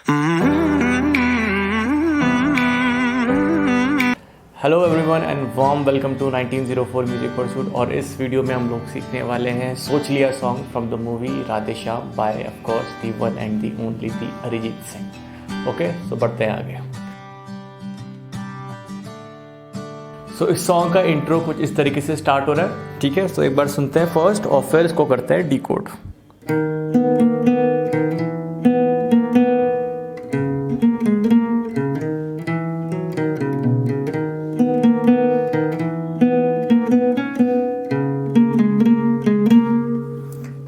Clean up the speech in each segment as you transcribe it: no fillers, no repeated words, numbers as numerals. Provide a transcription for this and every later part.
Hello everyone and warm welcome to 1904 music pursuit. और इस video में हम लोग सीखने वाले हैं सोच लिया song from the movie Radhe Shyam by of course the one and the only the Arijit Singh. Okay, तो बढ़ते हैं आगे। सो इस सॉन्ग का इंट्रो कुछ इस तरीके से स्टार्ट हो रहा है, ठीक है। तो एक बार सुनते हैं फर्स्ट और फिर इसको करते हैं डिकोड।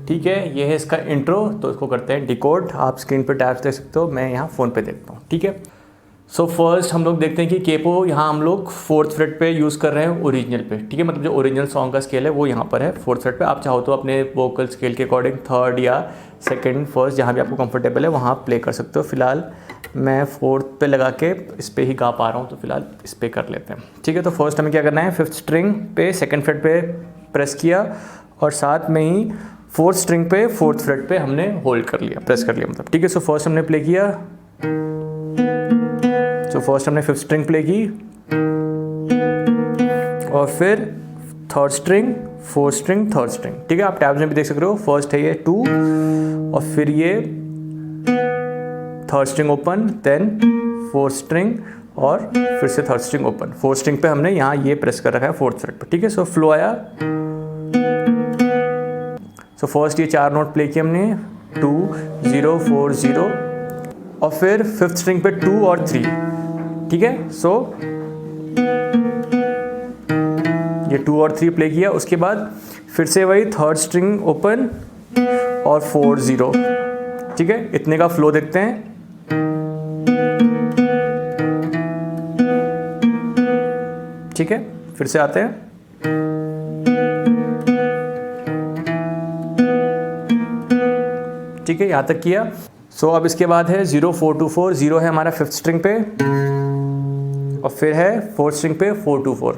ठीक है, ये है इसका इंट्रो। तो इसको करते हैं डिकोड। आप स्क्रीन पर टैब्स देख सकते हो, मैं यहाँ फ़ोन पे देखता हूँ, ठीक है। सो फर्स्ट हम लोग देखते हैं कि केपो यहाँ हम लोग 4th फ्रेट पे यूज़ कर रहे हैं ओरिजिनल पे, ठीक है। मतलब जो ओरिजिनल सॉन्ग का स्केल है वो यहाँ पर है 4th फ्रेट पे। आप चाहो तो अपने वोकल स्केल के अकॉर्डिंग 3rd या 2nd, 1st जहाँ भी आपको कंफर्टेबल है वहाँ प्ले कर सकते हो। फिलहाल मैं 4th पे लगा के इस पर ही गा पा रहा हूँ, तो फिलहाल इस पर कर लेते हैं, ठीक है। तो फर्स्ट हमें क्या करना है, 5th स्ट्रिंग पे 2nd फ्रेट पे प्रेस किया और साथ में ही 4th स्ट्रिंग पे 4th फ्रेट पे हमने होल्ड कर लिया, प्रेस कर लिया मतलब, ठीक है। सो फर्स्ट हमने प्ले किया, फर्स्ट हमने 5th स्ट्रिंग प्ले की और फिर 3rd string 4th string 3rd string, ठीक है। आप टैब्स में भी देख सकते हो, फर्स्ट है ये 2 और फिर ये 3rd string open, then 4th string और फिर से 3rd string open. 4th string पे हमने यहाँ ये प्रेस कर रखा है 4th फ्रेट पे, ठीक है। सो फ्लो आया। सो फर्स्ट ये 4 नोट प्ले किए हमने 2 0 4 0 और फिर 5th स्ट्रिंग पे 2 और 3, ठीक है। सो ये 2 और 3 प्ले किया, उसके बाद फिर से वही 3rd स्ट्रिंग ओपन और 4 0, ठीक है। इतने का फ्लो देखते हैं, ठीक है। फिर से आते हैं, ठीक है, यहां तक किया। सो अब इसके बाद है 0 4 2 4। 0 है हमारा 5th स्ट्रिंग पे और फिर है 4th स्ट्रिंग पे 4 2 4,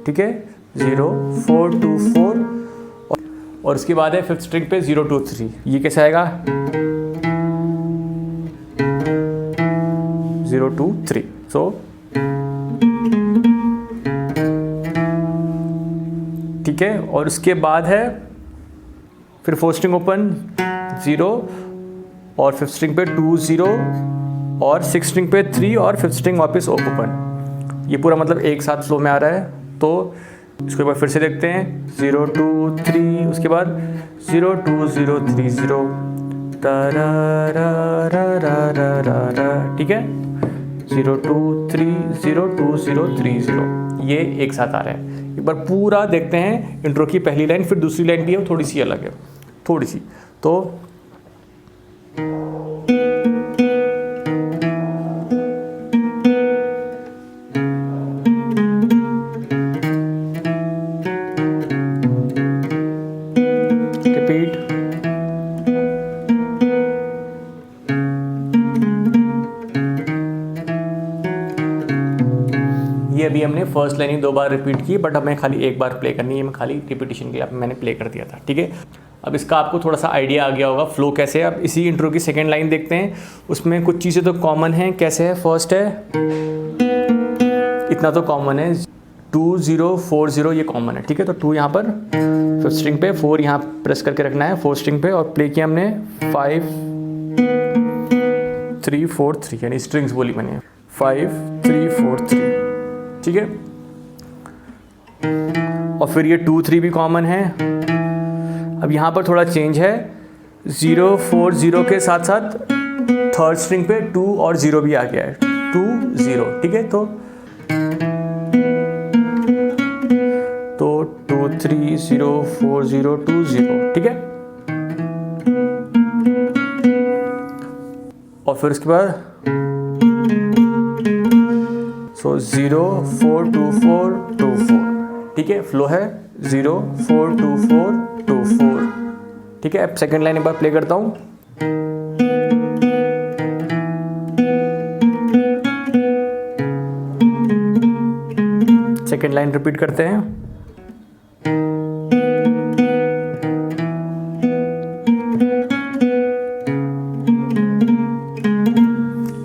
ठीक है। 0 4 2 4 और उसके बाद है 5th स्ट्रिंग पे 0 2 3। ये कैसे आएगा 0 2 3। सो ठीक है, और उसके बाद है फिर 4th स्ट्रिंग ओपन 0 और 5th स्ट्रिंग पे 2 0 और 6th स्ट्रिंग पे 3 और 5th स्ट्रिंग वापस ओपन। ये पूरा मतलब एक साथ फ्लो में आ रहा है। तो इसको एक बार फिर से देखते हैं 0 2 3, उसके बाद 0 2 0 3 0 ठीक है। 0 2 3 0 2 0 3 0, ये एक साथ आ रहा है। एक बार पूरा देखते हैं, इंट्रो की पहली लाइन फिर दूसरी लाइन भी है, थोड़ी सी अलग है, थोड़ी सी। तो रिपीट। ये अभी हमने फर्स्ट लाइन ही 2 बार रिपीट की, बट हमें खाली एक बार प्ले करनी है। मैं खाली रिपीटिशन के लिए मैंने प्ले कर दिया था, ठीक है। अब इसका आपको थोड़ा सा आइडिया आ गया होगा फ्लो कैसे है। अब इसी इंट्रो की 2nd लाइन देखते हैं, उसमें कुछ चीज़ें तो कॉमन हैं। कैसे है, फर्स्ट है इतना तो कॉमन है 2 0 4 0, ये कॉमन है, ठीक है। तो 2 यहाँ पर 5th स्ट्रिंग पे, 4 यहाँ प्रेस करके रखना है 4th स्ट्रिंग पे और प्ले किया हमने 5 3 4 3, यानी स्ट्रिंग्स बोली मैंने 5 3 4 3, ठीक है। और फिर ये 2 3 भी कॉमन है। अब यहाँ पर थोड़ा चेंज है, 0 4 0 के साथ साथ 3rd स्ट्रिंग पे 2 और 0 भी आ गया है, 2 0, ठीक है। तो 2 3 0 4 0 2 0, ठीक है। और फिर उसके बाद 0 4 2 4 2 4, ठीक है। फ्लो है 0 4 2 4 2 4, ठीक है। अब 2nd लाइन एक बार प्ले करता हूँ। सेकेंड लाइन रिपीट करते हैं।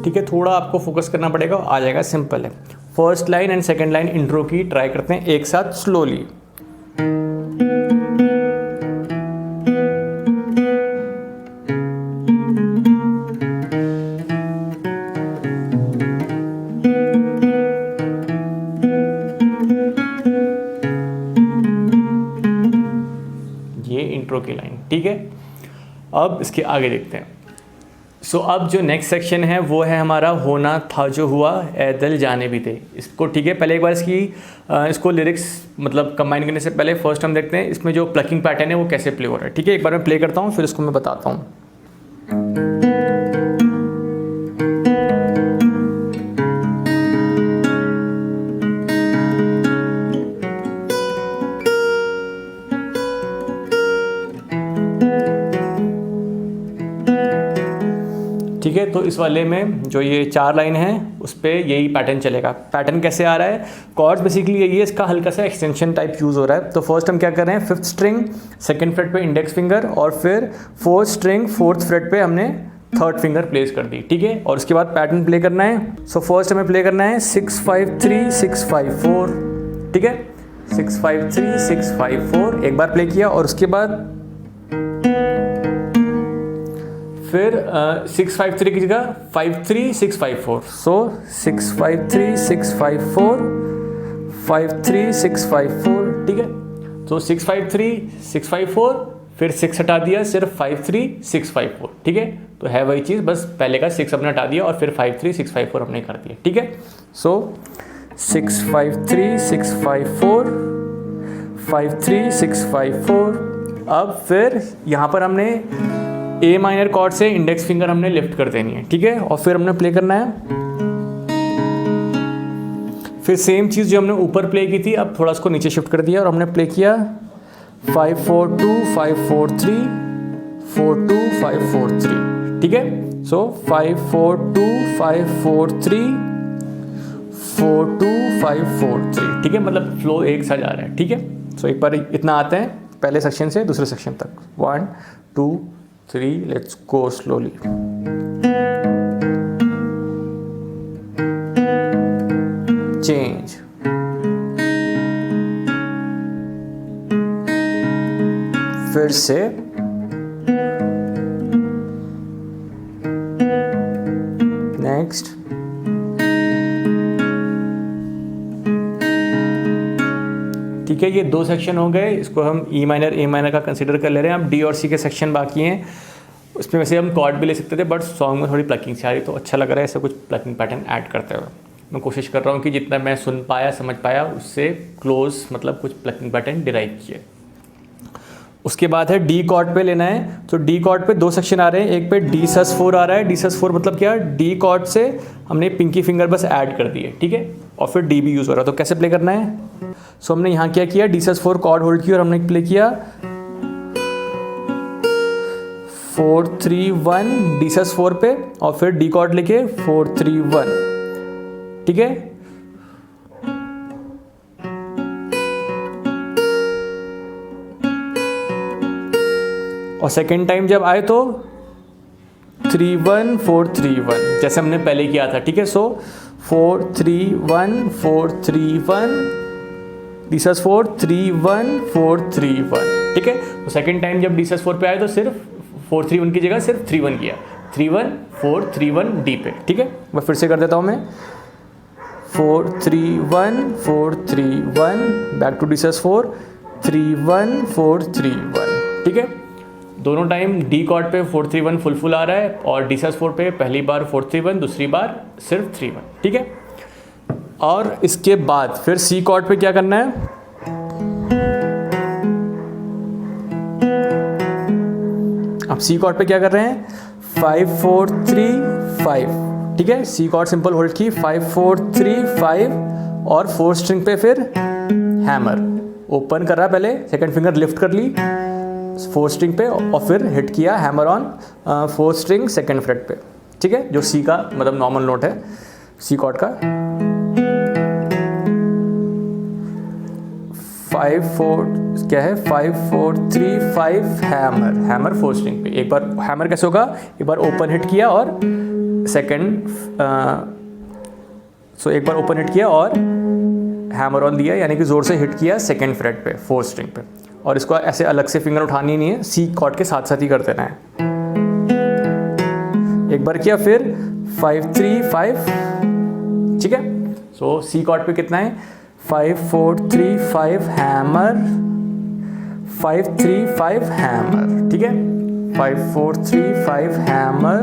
ठीक है, थोड़ा आपको फोकस करना पड़ेगा, आ जाएगा, सिंपल है। First line and second line intro की ट्राई करते हैं एक साथ स्लोली। ये इंट्रो की लाइन, ठीक है। अब इसके आगे देखते हैं। सो अब जो नेक्स्ट सेक्शन है वो है हमारा होना था जो हुआ ऐ दिल जाने भी थे। इसको ठीक है, पहले एक बार इसको लिरिक्स मतलब कंबाइन करने से पहले फर्स्ट हम देखते हैं इसमें जो प्लकिंग पैटर्न है वो कैसे प्ले हो रहा है। ठीक है, एक बार मैं प्ले करता हूँ फिर इसको मैं बताता हूँ। ठीक है, तो इस वाले में जो ये 4 लाइन है उस पर यही पैटर्न चलेगा। पैटर्न कैसे आ रहा है, कॉर्ड्स बेसिकली यही है, इसका हल्का सा एक्सटेंशन टाइप यूज़ हो रहा है। तो फर्स्ट हम क्या कर रहे हैं, 5th स्ट्रिंग 2nd फ्रेट पे इंडेक्स फिंगर और फिर 4th स्ट्रिंग 4th फ्रेट पे हमने 3rd फिंगर प्लेस कर दी। ठीक है, और उसके बाद पैटर्न प्ले करना है। सो फर्स्ट हमें प्ले करना है 6 5 3 6 5 4। ठीक है, 6 5 3 6 5 4 एक बार प्ले किया और उसके बाद फिर 6 5 3 की जगह 5 3 6 5 4। सो 6 5 3 6 5 4 5 3 6 5 4। ठीक है, तो 6 5 3 6 5 4 फिर 6 हटा दिया, सिर्फ 5 3 6 5 4। ठीक है, तो है वही चीज़, बस पहले का 6 हमने हटा दिया और फिर 5 3 6 5 4 हमने कर दिया। ठीक है, सो 6 5 3 6 5 4 5 3 6 5 4। अब फिर यहाँ पर हमने ए माइनर कॉर्ड से इंडेक्स फिंगर हमने लिफ्ट कर देनी है। ठीक है, और फिर हमने प्ले करना है। फिर सेम चीज़ जो हमने ऊपर प्ले की थी अब थोड़ा उसको नीचे शिफ्ट कर दिया और हमने प्ले किया 5 4 2 5 4 3 4 2 5 4 3। ठीक है, सो 5 4 2 5 4 3 4 2 5 4 3। ठीक है, मतलब फ्लो एक सा जा रहा है। ठीक है, सो एक बार इतना आते हैं पहले सेक्शन से दूसरे सेक्शन तक। 1 2 3, let's go slowly. Change. फिर से नेक्स्ट। ठीक है, ये 2 सेक्शन हो गए, इसको हम ई माइनर ए माइनर का कंसिडर कर ले रहे हैं। अब डी और सी के सेक्शन बाकी हैं, उसमें वैसे हम कॉर्ड भी ले सकते थे बट सॉन्ग में थोड़ी प्लकिंग से आ रही तो अच्छा लग रहा है ऐसा कुछ प्लकिंग पैटर्न ऐड करते हुए। मैं कोशिश कर रहा हूँ कि जितना मैं सुन पाया समझ पाया उससे क्लोज मतलब कुछ प्लकिंग पैटर्न डिराइव किए। उसके बाद है डी कॉर्ड पे लेना है, तो डी कॉर्ड पे 2 सेक्शन आ रहे हैं। एक पे डी सस 4 आ रहा है। डी सस 4 मतलब क्या, डी कॉर्ड से हमने पिंकी फिंगर बस ऐड कर दी है। ठीक है, और फिर डी भी यूज़ हो रहा है। तो कैसे प्ले करना है, सो हमने यहाँ क्या किया, डी सस 4 कॉर्ड होल्ड की और हमने प्ले किया 4 3 1 डी सस 4 पे और फिर डी कॉर्ड लेके 4 3 1। ठीक है, और सेकेंड टाइम जब आए तो 3 1 4 3 1 जैसे हमने पहले किया था। ठीक है, सो 4 3 1 4 3 1 डी सस 4 3 1 4 3 1। ठीक है, तो सेकेंड टाइम जब डी सस 4 पे आए तो सिर्फ 4 3 1 की जगह सिर्फ 3 1 किया, 3 1 4 3 1 डी पे। ठीक है, मैं फिर से कर देता हूँ मैं 4 3 1 4 3 1 बैक टू डी सस 4 3 1 4 3 1। ठीक है, दोनों टाइम डी कॉर्ड पे 4 3 1 फुल आ रहा है और डी सस 4 पे पहली बार 4 3 1 दूसरी बार सिर्फ 3 1। ठीक है, और इसके बाद फिर सी कॉर्ड पे क्या करना है, अब सी कॉर्ड पे क्या कर रहे हैं 5 4 3 5। ठीक है, सी कॉर्ड सिंपल होल्ड की 5 4 3 5 और 4 स्ट्रिंग पे फिर हैमर ओपन कर रहा है, पहले सेकंड फिंगर लिफ्ट कर ली 4 स्ट्रिंग पे और फिर हिट किया hammer on 4 string 2nd freight पे। ठीक है, जो सी का मतलब नॉर्मल नोट है सी कॉर्ड का। 5 4 क्या है 5 4 3 5 हैमर 4 स्ट्रिंग पे। एक बार हैमर कैसे होगा, एक बार ओपन हिट किया और सेकंड, सो एक बार ओपन हिट किया और हैमर ऑन दिया, यानी कि ज़ोर से हिट किया सेकंड फ्रेट पे, फोर्थ स्ट्रिंग पे, और इसको ऐसे अलग से फिंगर उठानी नहीं है, सी कॉर्ड के साथ साथ ही कर देना है। एक बार किया, फिर 5 3 5, ठीक है। सो सी कॉर्ड पे कितना है, 5 4 3 5 हैमर, 5 3 5 हैमर, ठीक है, 5 4 3 5 हैमर,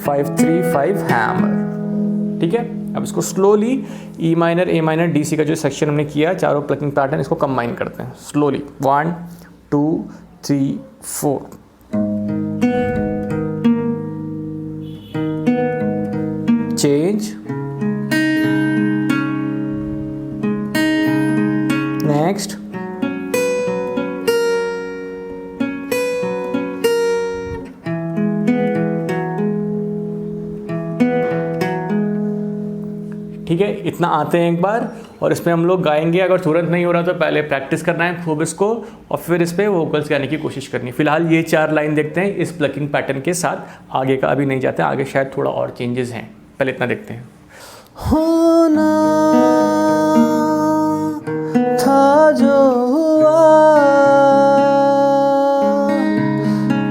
5 3 5 हैमर, ठीक है। अब इसको slowly E minor, A minor, D C का जो सेक्शन हमने किया, चारों प्लकिंग पैटर्न, इसको कंबाइन करते हैं स्लोली। 1 2 3 4, चेंज, नेक्स्ट, ठीक है। इतना आते हैं एक बार, और इसमें हम लोग गाएंगे। अगर तुरंत नहीं हो रहा तो पहले प्रैक्टिस करना है खूब इसको, और फिर इस पर वोकल्स गाने की कोशिश करनी है। फिलहाल ये 4 लाइन देखते हैं इस प्लकिंग पैटर्न के साथ, आगे का अभी नहीं जाते हैं, आगे शायद थोड़ा और चेंजेस हैं, पहले इतना देखते हैं। होना था जो हुआ,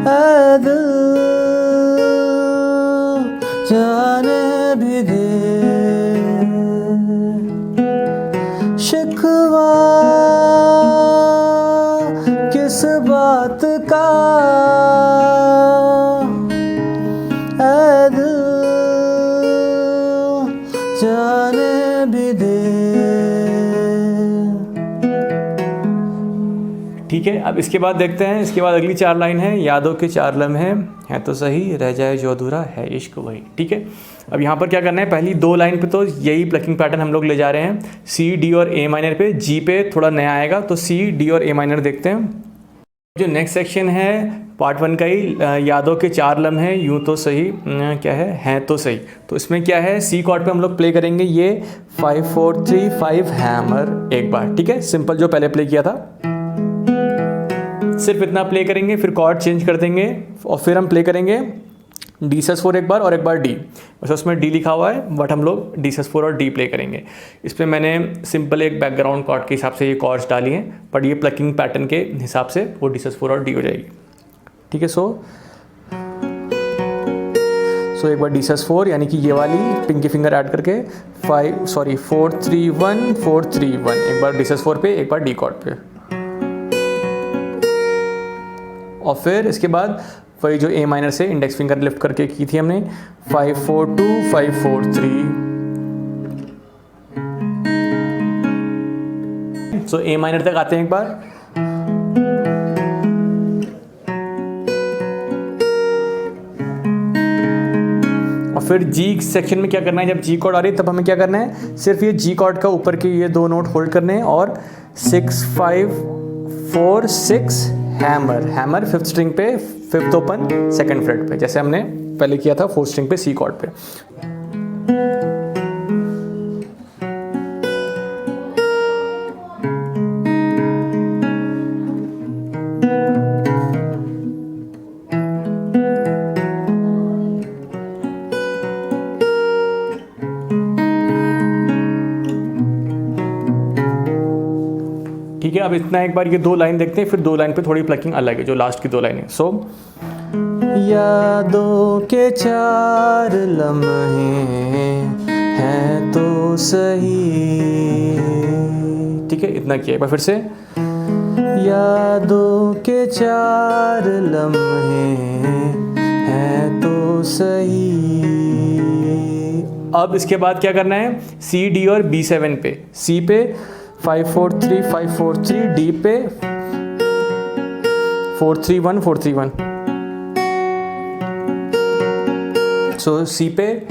ऐ दिल जाने भी दे, शिकवा किस बात का, ऐ दिल जाने भी दे। ठीक है, अब इसके बाद देखते हैं, इसके बाद अगली 4 लाइन है, यादों के 4 लम्हे हैं तो सही, रह जाए जो अधूरा है इश्क वही, ठीक है। अब यहाँ पर क्या करना है, पहली 2 लाइन पे तो यही प्लकिंग पैटर्न हम लोग ले जा रहे हैं, सी डी और ए माइनर पे, जी पे थोड़ा नया आएगा, तो सी डी और ए माइनर देखते हैं। जो नेक्स्ट सेक्शन है पार्ट 1 का ही, यादों के 4 लम्हे यूँ तो सही, क्या है तो सही, तो इसमें क्या है, सी कॉर्ड पे हम लोग प्ले करेंगे ये 5 4 3 5 हैमर एक बार, ठीक है, सिंपल जो पहले प्ले किया था, सिर्फ इतना प्ले करेंगे, फिर कॉर्ड चेंज कर देंगे, और फिर हम प्ले करेंगे D♭4 एक बार और एक बार D। वैसे उसमें D लिखा हुआ है, बट हम लोग D♭4 और D प्ले करेंगे। इस पर मैंने सिंपल एक बैकग्राउंड कॉर्ड के हिसाब से ये कॉर्ड्स डाली हैं, बट ये प्लकिंग पैटर्न के हिसाब से वो D♭4 और D हो जाएगी, ठीक है। सो एक बार D♭4 यानी कि ये वाली पिंकी फिंगर ऐड करके 4 3 1 4 3 1, एक बार D♭4 पे, एक बार D कॉर्ड पे, और फिर इसके बाद वही जो ए माइनर से इंडेक्स फिंगर लिफ्ट करके की थी हमने, 5 4 2 5 4 3। सो ए माइनर तक आते हैं एक बार, और फिर जी सेक्शन में क्या करना है, जब जी कॉर्ड आ रही है तब हमें क्या करना है, सिर्फ ये जी कॉर्ड का ऊपर के ये 2 नोट होल्ड करने हैं, और 6 5 4 6 हैमर, हैमर 5th स्ट्रिंग पे, 5th ओपन 2nd फ्रेट पे, जैसे हमने पहले किया था 4th स्ट्रिंग पे सी कॉर्ड पे। ठीक है, अब इतना एक बार ये 2 लाइन देखते हैं, फिर 2 लाइन पे थोड़ी प्लकिंग अलग है, जो लास्ट की 2 लाइनें। सो यादों के 4 लम्हे हैं तो सही, ठीक है, इतना किया, एक बार फिर से, यादों के 4 लम्हे हैं तो सही। अब इसके बाद क्या करना है, सी डी और B7 पे, सी पे 5 4 3 5 4 3, डी पे 4 3 1 4 3 1, सो सी पे,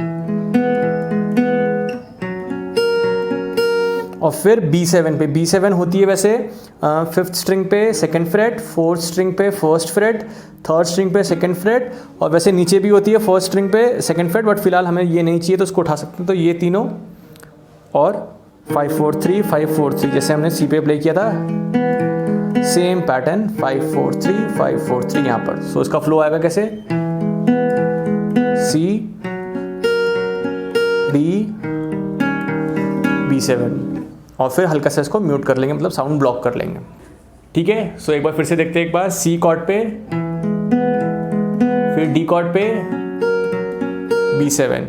और फिर B7 पे, B7 होती है वैसे 5th स्ट्रिंग पे 2nd फ्रेट, 4th स्ट्रिंग पे 1st फ्रेट, 3rd स्ट्रिंग पे 2nd फ्रेट, और वैसे नीचे भी होती है 1st स्ट्रिंग पे 2nd फ्रेट, बट फिलहाल हमें ये नहीं चाहिए तो उसको उठा सकते हैं, तो ये तीनों, और 5 4 3 5 4 3, जैसे हमने सी पे प्ले किया था, सेम पैटर्न 5 4 3 5 4 3 यहाँ पर। सो इसका फ्लो आएगा कैसे, सी B7 और फिर हल्का सा इसको म्यूट कर लेंगे, मतलब साउंड ब्लॉक कर लेंगे। ठीक है, सो एक बार फिर से देखते हैं, एक बार C कॉर्ड पे, फिर D कॉर्ड पे, B7।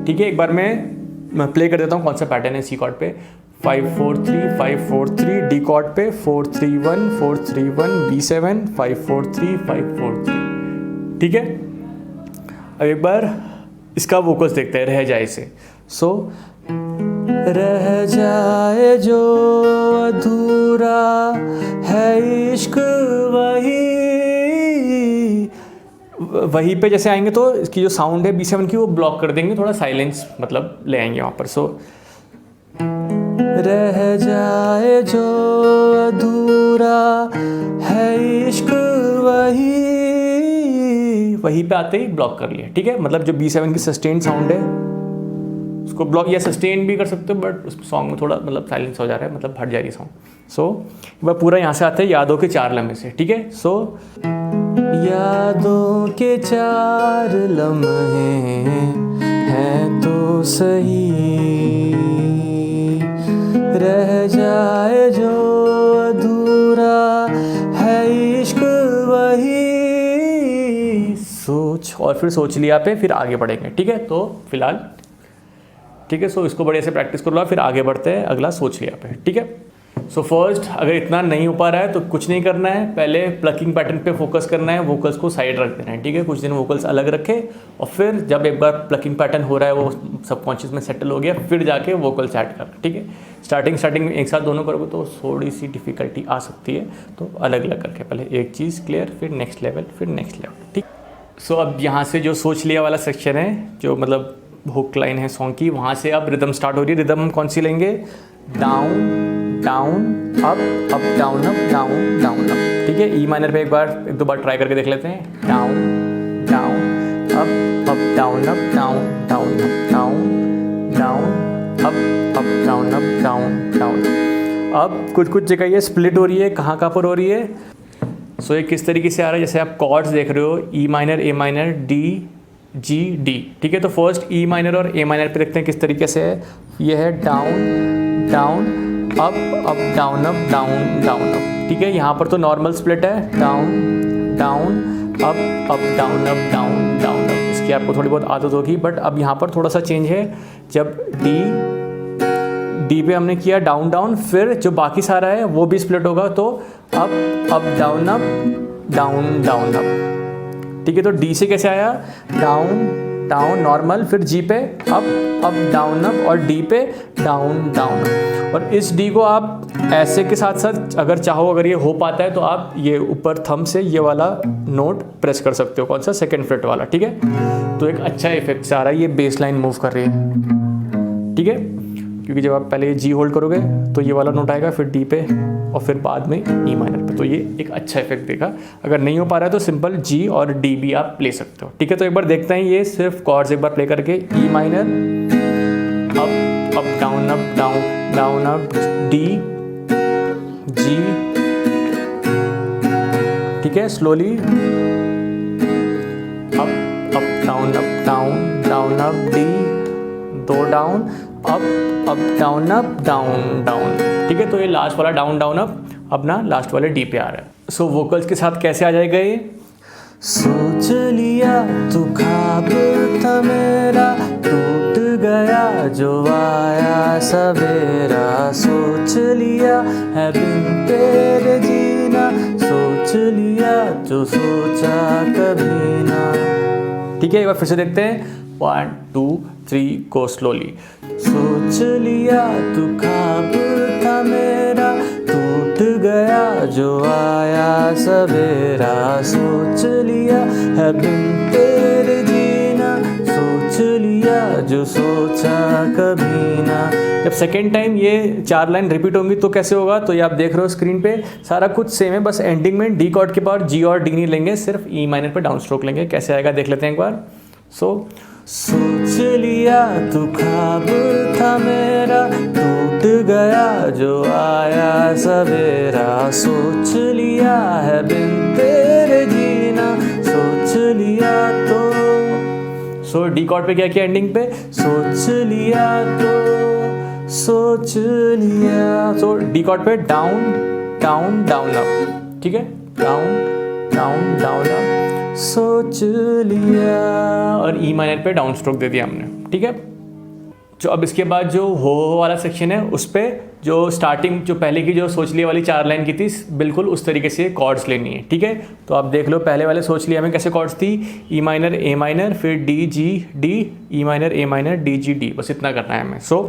ठीक है, एक बार मैं प्ले कर देता हूँ कौन सा पैटर्न है। C कॉर्ड पे 5-4-3 5-4-3, D कॉर्ड पे 4-3-1 4-3-1, B7 5-4-3 5-4-3। ठीक है, अब एक बार इसका वोकल्स देखते हैं, रह जाए से। सो रह जाए जो अधूरा है इश्क वहीं पे जैसे आएंगे तो इसकी जो साउंड है B7 की वो ब्लॉक कर देंगे, थोड़ा साइलेंस मतलब ले आएंगे वहाँ पर। सो रह जाए जो अधूरा है इश्क वहीं पे आते ही ब्लॉक कर लिया। ठीक है, मतलब जो B7 की सस्टेन साउंड है उसको ब्लॉक, या सस्टेन भी कर सकते हो, बट उस सॉन्ग में थोड़ा मतलब साइलेंस हो जा रहा है, मतलब हट जाएगी साउंड। सो वह पूरा यहाँ से आते हैं यादों के 4 लम्हे से। ठीक है, सो यादों के 4 लम्हे हैं तो सही, रह जाए जो अधूरा है इश्क वही। सोच और फिर सोच लिया पे फिर आगे बढ़ेंगे। ठीक है, तो फिलहाल ठीक है, सो इसको बढ़िया से प्रैक्टिस कर लो, फिर आगे बढ़ते हैं अगला सोच लिया पे। ठीक है, सो फर्स्ट अगर इतना नहीं हो पा रहा है तो कुछ नहीं करना है, पहले प्लकिंग पैटर्न पे फोकस करना है, वोकल्स को साइड रख देना है। ठीक है, कुछ दिन वोकल्स अलग रखे और फिर जब एक बार प्लकिंग पैटर्न हो रहा है, वो सबकॉन्शियस में सेटल हो गया, फिर जाके वोकल्स ऐड करना। ठीक है, स्टार्टिंग में एक साथ दोनों करोगे तो थोड़ी सी डिफिकल्टी आ सकती है, तो अलग अलग करके पहले एक चीज़ क्लियर, फिर नेक्स्ट लेवल, फिर नेक्स्ट लेवल। ठीक, सो अब यहाँ से जो सोच लिया वाला सेक्शन है, जो मतलब हुक लाइन है सॉन्ग की, वहाँ से अब रिदम स्टार्ट हो रही है। रिदम हम कौन सी लेंगे? Down down up up down up down down up. ठीक है, ई माइनर पे एक दो बार ट्राई करके देख लेते हैं। Down down up down up down down up down down up down up down down. अब कुछ जगह ये स्प्लिट हो रही है, कहाँ पर हो रही है? सो ये किस तरीके से आ रहा है, जैसे आप कॉर्ड्स देख रहे हो, E minor, A minor, D, G, D. ठीक है, तो फर्स्ट ई माइनर और ए माइनर पे देखते हैं किस तरीके से है। ये है down down up down up down down up. ठीक है, यहाँ पर तो नॉर्मल स्प्लिट है, down down up down up down down up. इसकी आपको थोड़ी बहुत आदत होगी, बट अब यहाँ पर थोड़ा सा चेंज है। जब डी पे हमने किया डाउन डाउन, फिर जो बाकी सारा है वो भी स्प्लिट होगा, तो up down down down up. ठीक है, तो डी से कैसे आया? डाउन डाउन नॉर्मल, फिर जी पे अप डाउन अप, और डी पे डाउन डाउन। और इस डी को आप ऐसे के साथ साथ अगर चाहो, अगर ये हो पाता है तो आप ये ऊपर थंब से ये वाला नोट प्रेस कर सकते हो। कौन सा? सेकंड फ्रेट वाला। ठीक है, तो एक अच्छा इफेक्ट से आ रहा है, ये बेस लाइन मूव कर रही है। ठीक है, क्योंकि जब आप पहले जी होल्ड करोगे तो ये वाला नोट आएगा, फिर डी पे और फिर बाद में ई माइनर पे, तो ये एक अच्छा इफेक्ट देगा। अगर नहीं हो पा रहा है तो सिंपल जी और डी भी आप ले सकते हो। ठीक है, तो एक बार देखते हैं ये सिर्फ कॉर्ड्स एक बार प्ले करके। E minor up down down up, D, G. ठीक है, slowly up down down up, D, 2 down, up down down. ठीक है, तो ये लास्ट वाला डाउन डाउन अप अपना लास्ट वाले डी पे आ रहा है। सो वोकल्स के साथ कैसे आ जाएगा ये? सोच लिया तू ख्वाब था मेरा, टूट गया जो आया सवेरा, सोच लिया है बिन तेरे जीना, सोच लिया जो सोचा कभी ना। ठीक है, एक बार फिर से देखते हैं, 1 2 3 गो स्लोली। सोच लिया तू ख्वाब था मेरा, टूट गया जो आया सवेरा, सोच लिया है बिन तेरे जीना, सोच लिया जो सोचा कभी ना। जब सेकेंड टाइम ये 4 लाइन रिपीट होंगी तो कैसे होगा? तो ये आप देख रहे हो स्क्रीन पे, सारा कुछ सेम है, बस एंडिंग में डी कॉर्ड के पास जी और डी नहीं लेंगे, सिर्फ ई माइनर पे डाउन स्ट्रोक लेंगे। कैसे आएगा देख लेते हैं एक बार। सोच लिया तू ख्वाब था मेरा, टूट गया जो आया सवेरा, सोच लिया है बिन तेरे जीना, सोच लिया तो सो डी कॉर्ड पे क्या किया एंडिंग पे, सोच लिया तो सोच लिया। सो डी कॉर्ड पे डाउन डाउन डाउन अप, ठीक है, डाउन डाउन डाउन अप, सोच लिया। और ई माइनर पे डाउन स्ट्रोक दे दिया हमने, ठीक है। जो अब इसके बाद जो हो वाला सेक्शन है उस पे जो स्टार्टिंग जो पहले की जो सोच लिया वाली 4 लाइन की थी, बिल्कुल उस तरीके से कॉर्ड्स लेनी है, ठीक है। तो आप देख लो पहले वाले सोच लिया में कैसे कॉर्ड्स थी, ई माइनर ए माइनर, फिर D G D, E minor A minor D G D, बस इतना करना है हमें। सो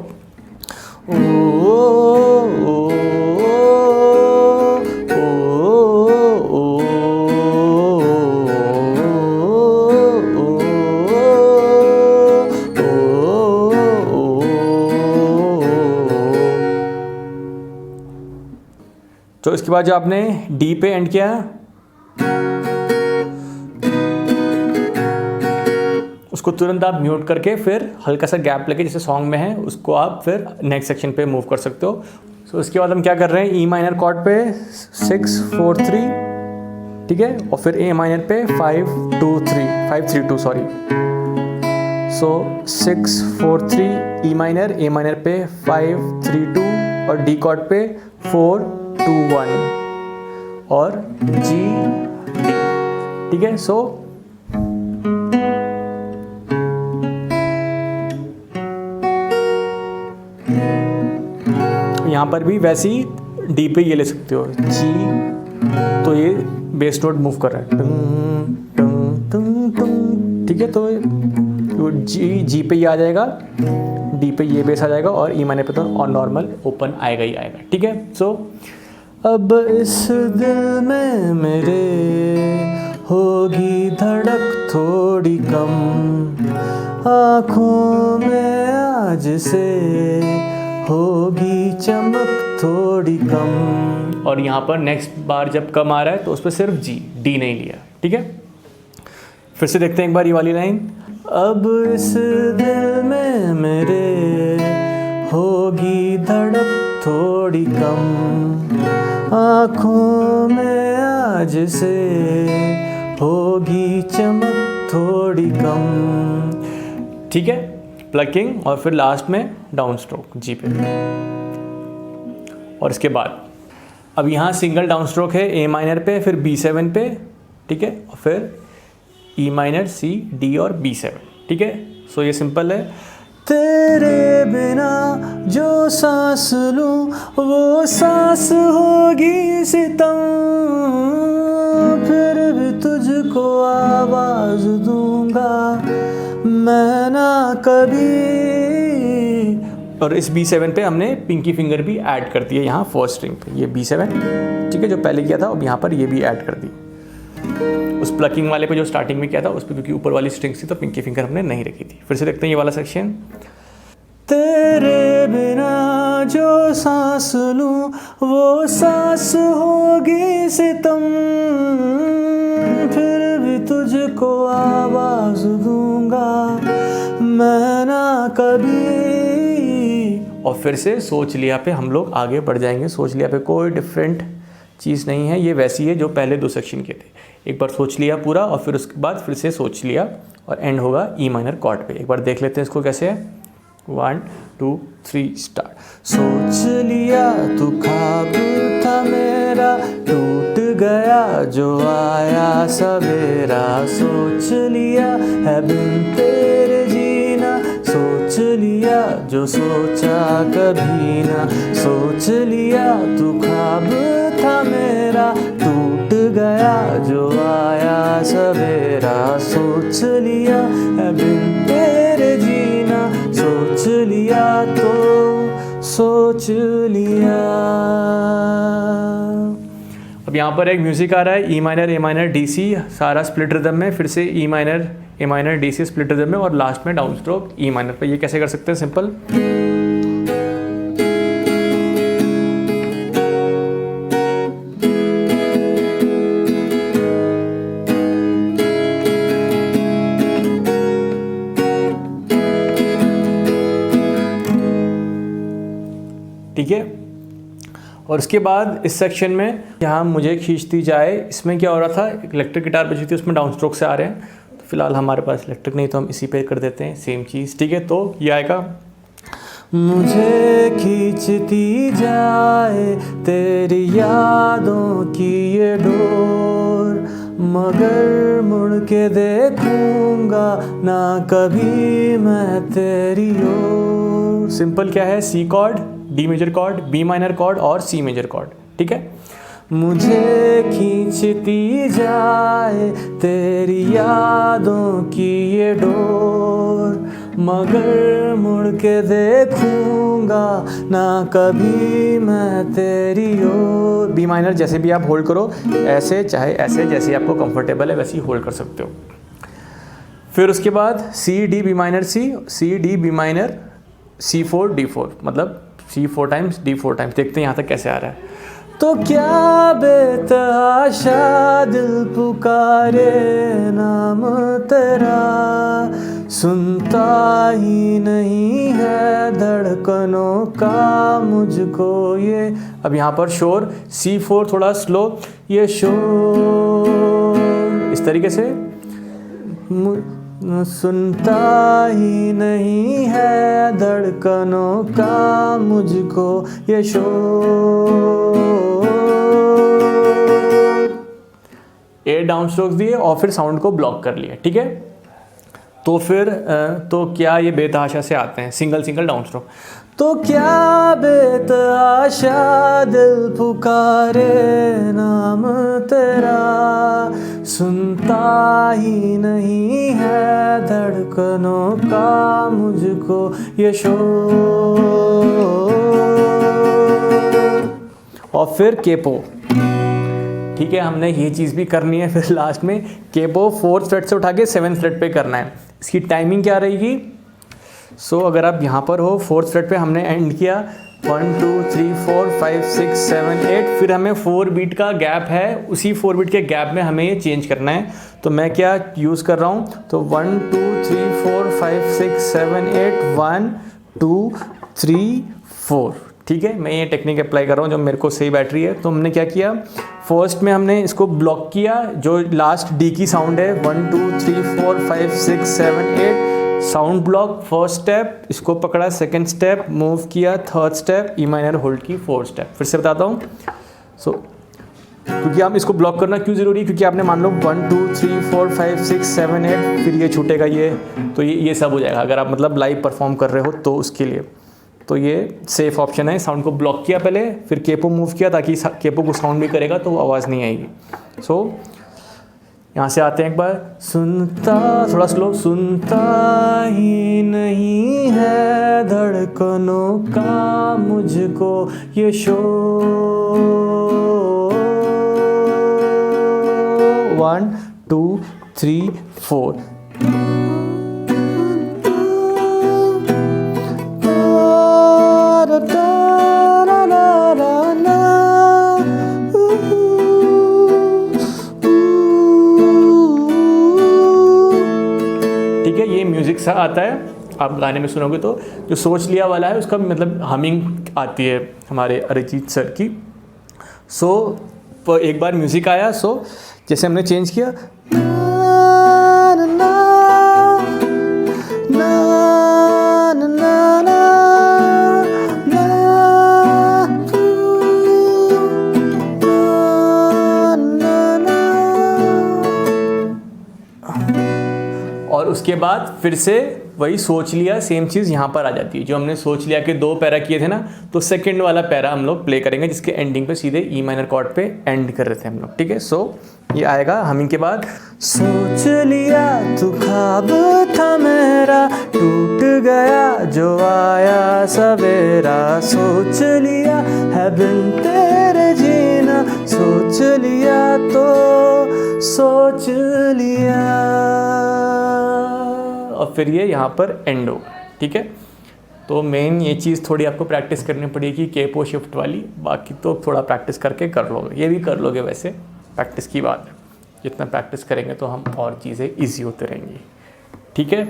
तो इसके बाद जो आपने डी पे एंड किया उसको तुरंत आप म्यूट करके फिर हल्का सा गैप लेके जैसे सॉन्ग में है उसको आप फिर नेक्स्ट सेक्शन पे मूव कर सकते हो। सो इसके बाद हम क्या कर रहे हैं, ई माइनर कॉर्ड पे 6 4 3, ठीक है, और फिर ए माइनर पे 5 2 3 5 3 2 sorry. So 6 4 3 E minor, A minor पे 5 3 2 और डी कॉर्ड पे 4 2 1 और जी डी, ठीक है। सो यहाँ पर भी वैसे ही डी पे ये ले सकते हो जी, तो ये बेस नोट मूव कर रहा है टंग टंग टंग टंग, ठीक है। तो जी पे ये आ जाएगा, डी पे ये बेस आ जाएगा और ई माइनर पे तो और नॉर्मल ओपन आएगा ही आएगा, ठीक है। सो अब इस दिल में मेरे होगी धड़क थोड़ी कम, आँखों में आज से होगी चमक थोड़ी कम। और यहाँ पर नेक्स्ट बार जब कम आ रहा है तो उस पर सिर्फ जी, डी नहीं लिया, ठीक है। फिर से देखते हैं एक बार ये वाली लाइन, अब इस दिल में मेरे होगी धड़क थोड़ी कम, आँखों में आज से होगी चमक थोड़ी कम, ठीक है। प्लकिंग और फिर लास्ट में डाउन स्ट्रोक जी पे। और इसके बाद अब यहाँ सिंगल डाउन स्ट्रोक है ए माइनर पे, फिर B7 पे, ठीक है, और फिर ई माइनर सी डी और B7, ठीक है। सो ये सिंपल है, तेरे बिना जो सांस लूं वो सांस होगी सितम, फिर भी तुझको आवाज दूंगा मैं ना कभी। और इस B7 पे हमने पिंकी फिंगर भी ऐड कर दी है यहाँ फर्स्ट स्ट्रिंग पे, ये B7, ठीक है, जो पहले किया था अब यहाँ पर ये भी ऐड कर दी। उस प्लकिंग वाले पे जो स्टार्टिंग में किया था उस पर क्योंकि ऊपर वाली स्ट्रिंग थी तो पिंकी फिंगर हमने नहीं रखी थी। फिर से देखते हैं ये वाला सेक्शन, तेरे बिना जो सांस लूं वो सांस होगी सितम, फिर भी तुझको आवाज दूंगा मैं ना कभी। और फिर से सोच लिया पे हम लोग आगे बढ़ जाएंगे। सोच लिया पे कोई डिफरेंट चीज़ नहीं है, ये वैसी है जो पहले 2 सेक्शन के थे। एक बार सोच लिया पूरा और फिर उसके बाद फिर से सोच लिया और एंड होगा ई माइनर कॉर्ड पे। एक बार देख लेते हैं इसको कैसे है, 1 2 3 स्टार्ट। सोच लिया तू ख्वाब था मेरा, टूट गया जो आया सवेरा, सोच लिया है बिन तेरे जीना, सोच लिया जो सोचा कभी ना, सोच लिया तू ख्वाब था मेरा, टूट गया जो आया सवेरा, सोच लिया है बिन तेरे जीना, सोच लिया तो सोच लिया। अब यहाँ पर एक म्यूजिक आ रहा है, E minor A minor D C, सारा स्प्लिट रिदम में, फिर से E minor A minor D C split rhythm में और लास्ट में डाउन स्ट्रोक ई माइनर पे। ये कैसे कर सकते हैं, सिंपल, ठीक है। और उसके बाद इस सेक्शन में जहाँ मुझे खींचती जाए, इसमें क्या हो रहा था, इलेक्ट्रिक गिटार बजी थी उसमें डाउन स्ट्रोक से आ रहे हैं, तो फ़िलहाल हमारे पास इलेक्ट्रिक नहीं तो हम इसी पे कर देते हैं सेम चीज़, ठीक है। तो ये आएगा, मुझे खींचती जाए तेरी यादों की ये डोर, मगर मुड़ के देखूंगा ना कभी मैं तेरी ओर। सिंपल क्या है, C chord, D major chord, B minor chord और सी मेजर कॉर्ड, ठीक है। मुझे खींचती जाए तेरी यादों की ये डोर, मगर मुड़ के देखूंगा ना कभी मैं तेरी ओर। बी माइनर जैसे भी आप होल्ड करो, ऐसे चाहे ऐसे, जैसे आपको कंफर्टेबल है वैसे ही होल्ड कर सकते हो। फिर उसके बाद सी डी बी माइनर सी, सी डी बी माइनर सी फोर डी फोर, मतलब सी 4 टाइम्स डी 4 टाइम्स। देखते हैं यहाँ तक कैसे आ रहा है। तो क्या बेतहाशा दिल पुकारे नाम तेरा, सुनता ही नहीं है धड़कनों का मुझको ये। अब यहाँ पर शोर C4 थोड़ा स्लो, ये शोर इस तरीके से, सुनता ही नहीं है धड़कनों का मुझको ये शोर। ए डाउन स्ट्रोक्स दिए और फिर साउंड को ब्लॉक कर लिया, ठीक है। तो फिर तो क्या ये बेतहाशा से आते हैं, सिंगल सिंगल डाउन स्ट्रोक। तो क्या बेतहाशा दिल पुकारे नाम तेरा, सुनता ही नहीं है धड़कनों का मुझको ये शोर। और फिर केपो, ठीक है, हमने ये चीज़ भी करनी है। फिर लास्ट में केपो 4th फ्रेट से उठा के 7th फ्रेट पे करना है। इसकी टाइमिंग क्या रहेगी, सो अगर आप यहाँ पर हो 4th फ्रेट पे हमने एंड किया 1 2 3 4 5 6 7 8, फिर हमें 4 बीट का गैप है, उसी 4 बीट के गैप में हमें ये चेंज करना है। तो मैं क्या यूज़ कर रहा हूँ, तो 1 2 3 4 5 6 7 8 1 2 3 4, ठीक है। मैं ये टेक्निक अप्लाई कर रहा हूँ जो मेरे को सही बैठ रही है। तो हमने क्या किया, फर्स्ट में हमने इसको ब्लॉक किया, जो लास्ट डी की साउंड है 1 2 3 4 5 6 7 8, साउंड ब्लॉक फर्स्ट स्टेप, इसको पकड़ा सेकंड स्टेप, मूव किया third step, E minor hold की 4th स्टेप। फिर से बताता हूँ। सो क्योंकि हम इसको ब्लॉक करना क्यों ज़रूरी है, क्योंकि आपने मान लो 1 2 3 4 5 6 7 8, फिर ये छूटेगा ये, तो ये सब हो जाएगा अगर आप मतलब लाइव परफॉर्म कर रहे हो तो उसके लिए। तो ये सेफ ऑप्शन है। साउंड को ब्लॉक किया पहले, फिर केपो मूव किया ताकि केपो को साउंड भी करेगा तो आवाज़ नहीं आएगी। सो यहाँ से आते हैं एक बार, सुनता, थोड़ा स्लो, सुनता ही नहीं है धड़कनों का मुझको ये शोर। 1 2 3 4, ठीक है। ये म्यूज़िक सा आता है, आप गाने में सुनोगे तो जो सोच लिया वाला है उसका मतलब हमिंग आती है हमारे अरिजीत सर की। सो एक बार म्यूज़िक आया, सो जैसे हमने चेंज किया, और उसके बाद फिर से वही सोच लिया, सेम चीज़ यहाँ पर आ जाती है। जो हमने सोच लिया कि 2 पैरा किए थे ना, तो सेकंड वाला पैरा हम लोग प्ले करेंगे जिसके एंडिंग पे सीधे ई माइनर कॉर्ड पे एंड कर रहे थे हम लोग, ठीक है। सो ये आएगा हमिंग के बाद, सोच लिया तू ख्वाब था मेरा, टूट गया जो आया सवेरा, सोच लिया है बिन तेरे जीना, सोच लिया तो सोच लिया, और फिर ये यहाँ पर एंड होगा, ठीक है। तो मेन ये चीज़ थोड़ी आपको प्रैक्टिस करनी पड़ेगी केपो शिफ्ट वाली, बाकी तो थोड़ा प्रैक्टिस करके कर लोगे, ये भी कर लोगे, वैसे प्रैक्टिस की बात है। जितना प्रैक्टिस करेंगे तो हम और चीज़ें ईजी होते रहेंगी, ठीक है।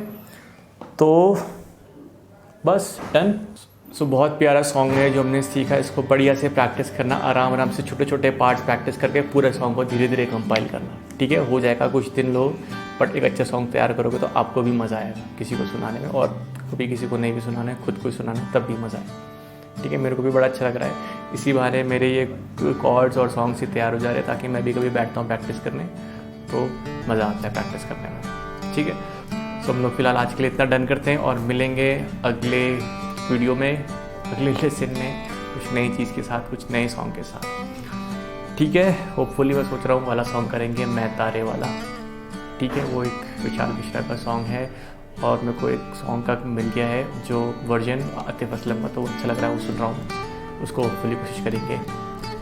तो बस डन। सो बहुत प्यारा सॉन्ग है जो हमने सीखा, इसको बढ़िया से प्रैक्टिस करना, आराम आराम से छोटे छोटे पार्ट प्रैक्टिस करके पूरे सॉन्ग को धीरे धीरे कंपाइल करना, ठीक है। हो जाएगा, कुछ दिन लो, बट एक अच्छा सॉन्ग तैयार करोगे तो आपको भी मज़ा आएगा किसी को सुनाने में, और कभी किसी को नहीं भी सुनाना है, खुद को ही सुनाना है, तब भी मज़ा आएगा। ठीक है, मेरे को भी बड़ा अच्छा लग रहा है। इसी बहाने मेरे ये कॉर्ड्स और सॉन्ग्स ही तैयार हो जा रहे हैं, ताकि मैं भी कभी बैठता हूँ प्रैक्टिस करने तो मज़ा आता है प्रैक्टिस करने में। ठीक है, सो हम लोग फिलहाल आज के लिए इतना डन करते हैं और मिलेंगे अगले वीडियो में, अगले लेसन में कुछ नई चीज़ के साथ, कुछ नए सॉन्ग के साथ। ठीक है, होपफुली मैं सोच रहा हूँ वाला सॉन्ग करेंगे, मैं तारे वाला। ठीक है, वो एक विशाल मिश्रा का सॉन्ग है और मेरे को एक सॉन्ग का मिल गया है जो वर्जन आतिफ असलम का, तो अच्छा लग रहा है, वो सुन रहा हूँ। उसको होपफुली कोशिश करेंगे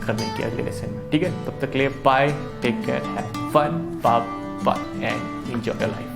करने की अगले लेसन में। ठीक है, तब तक के लिए bye, take care, have fun, bye and enjoy your life.